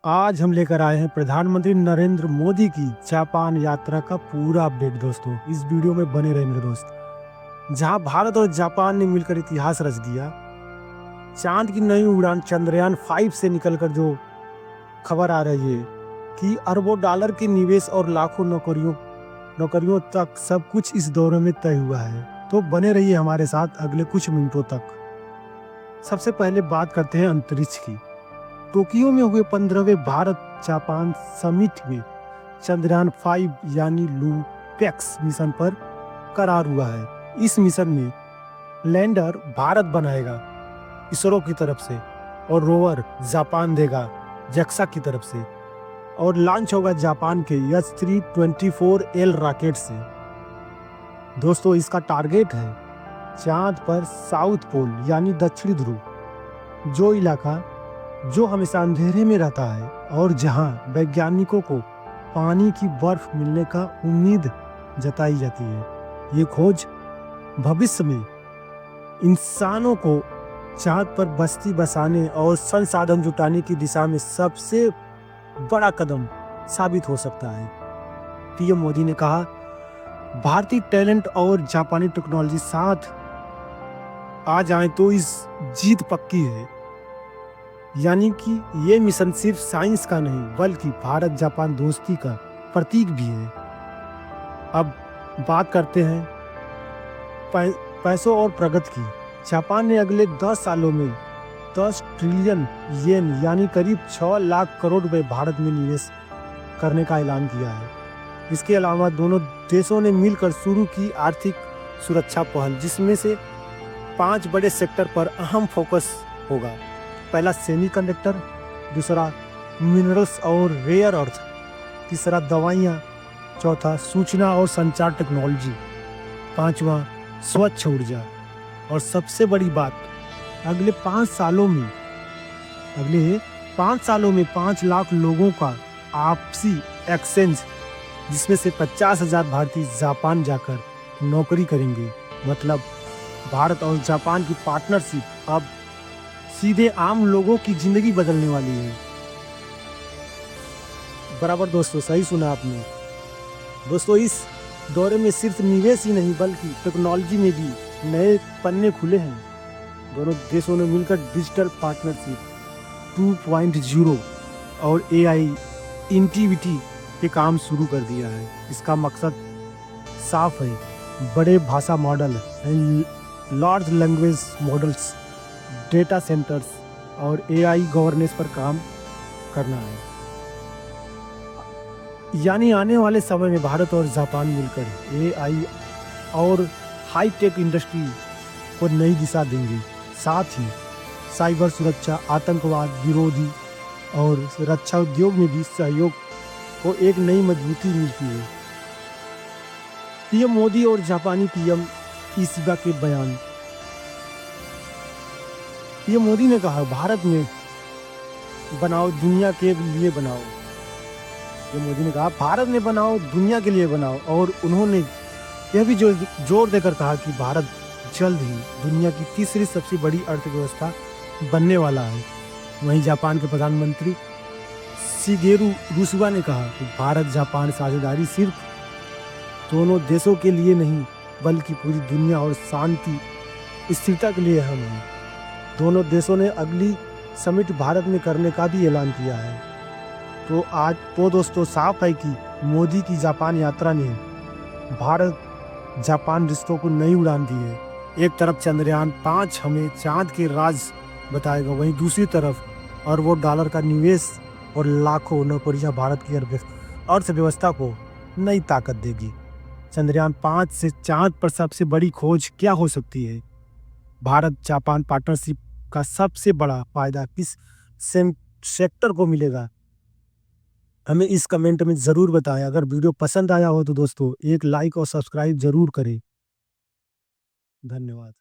आज हम लेकर आए हैं प्रधानमंत्री नरेंद्र मोदी की जापान यात्रा का पूरा अपडेट। दोस्तों इस वीडियो में बने रहे मेरे दोस्त। जहां भारत और जापान ने मिलकर इतिहास रच दिया। चांद की नई उड़ान चंद्रयान 5 से निकलकर जो खबर आ रही है कि अरबों डॉलर के निवेश और लाखों नौकरियों तक सब कुछ इस दौरे में तय हुआ है। तो बने रहिए हमारे साथ अगले कुछ मिनटों तक। सबसे पहले बात करते हैं अंतरिक्ष की। टोक्यो में हुए 15वें भारत जापान समिट में चंद्रयान 5 यानी लूपेक्स मिशन पर करार हुआ है। इस मिशन में लैंडर भारत बनाएगा इसरो की तरफ से, और रोवर जापान देगा जक्सा की तरफ से, और लॉन्च होगा जापान के S324L रॉकेट से। दोस्तों इसका टारगेट है चांद पर साउथ पोल यानी दक्षिणी ध्रुव, जो इलाका जो हमेशा अंधेरे में रहता है और जहां वैज्ञानिकों को पानी की बर्फ मिलने का उम्मीद जताई जाती है। ये खोज भविष्य में इंसानों को चांद पर बस्ती बसाने और संसाधन जुटाने की दिशा में सबसे बड़ा कदम साबित हो सकता है। पीएम मोदी ने कहा, भारतीय टैलेंट और जापानी टेक्नोलॉजी साथ आ जाए तो इस जीत पक्की है। यानी कि ये मिशन सिर्फ साइंस का नहीं बल्कि भारत जापान दोस्ती का प्रतीक भी है। अब बात करते हैं पैसों और प्रगति की। जापान ने अगले 10 सालों में 10 ट्रिलियन येन यानी करीब 6 लाख करोड़ रुपए भारत में निवेश करने का ऐलान किया है। इसके अलावा दोनों देशों ने मिलकर शुरू की आर्थिक सुरक्षा पहल, जिसमें से 5 बड़े सेक्टर पर अहम फोकस होगा। पहला सेमीकंडक्टर, दूसरा मिनरल्स और रेयर अर्थ, तीसरा दवाइयाँ, चौथा सूचना और संचार टेक्नोलॉजी, पांचवा स्वच्छ ऊर्जा, और सबसे बड़ी बात अगले 5 सालों में 5 लाख लोगों का आपसी एक्सचेंज, जिसमें से 50,000 भारतीय जापान जाकर नौकरी करेंगे। मतलब भारत और जापान की पार्टनरशिप अब सीधे आम लोगों की जिंदगी बदलने वाली है। बराबर दोस्तों, सही सुना आपने। दोस्तों इस दौरे में सिर्फ निवेश ही नहीं बल्कि टेक्नोलॉजी में भी नए पन्ने खुले हैं। दोनों देशों ने मिलकर डिजिटल पार्टनरशिप 2.0 और AI इंटीग्रिटी पे काम शुरू कर दिया है। इसका मकसद साफ है, बड़े भाषा model, large language models, data centres और AI गवर्नेंस पर काम करना है। यानी आने वाले समय में भारत और जापान मिलकर AI और हाईटेक इंडस्ट्री को नई दिशा देंगे। साथ ही साइबर सुरक्षा, आतंकवाद विरोधी और रक्षा उद्योग में भी सहयोग को एक नई मजबूती मिलती है। पीएम मोदी और जापानी पीएम ईशिदा के बयान। पीएम मोदी ने कहा, भारत में बनाओ दुनिया के लिए बनाओ। पीएम मोदी ने कहा, भारत में बनाओ दुनिया के लिए बनाओ, और उन्होंने यह भी जोर देकर कहा कि भारत जल्द ही दुनिया की तीसरी सबसे बड़ी अर्थव्यवस्था बनने वाला है। वहीं जापान के प्रधानमंत्री शिगेरू रुशिबा ने कहा कि भारत जापान साझेदारी सिर्फ दोनों देशों के लिए नहीं बल्कि पूरी दुनिया और शांति स्थिरता के लिए अहम है। दोनों देशों ने अगली समिट भारत में करने का भी ऐलान किया है। तो दोस्तों साफ है कि मोदी की जापान यात्रा ने भारत जापान रिश्तों को नई उड़ान दी है। एक तरफ चंद्रयान 5 हमें चांद के राज बताएगा, वहीं दूसरी तरफ अरबों डॉलर का निवेश और लाखों नौकरियां भारत की अर्थव्यवस्था को नई ताकत देगी। चंद्रयान 5 से चांद पर सबसे बड़ी खोज क्या हो सकती है? भारत जापान पार्टनरशिप का सबसे बड़ा फायदा किस सेक्टर को मिलेगा? हमें इस कमेंट में जरूर बताएं। अगर वीडियो पसंद आया हो तो दोस्तों एक लाइक और सब्सक्राइब जरूर करें। धन्यवाद।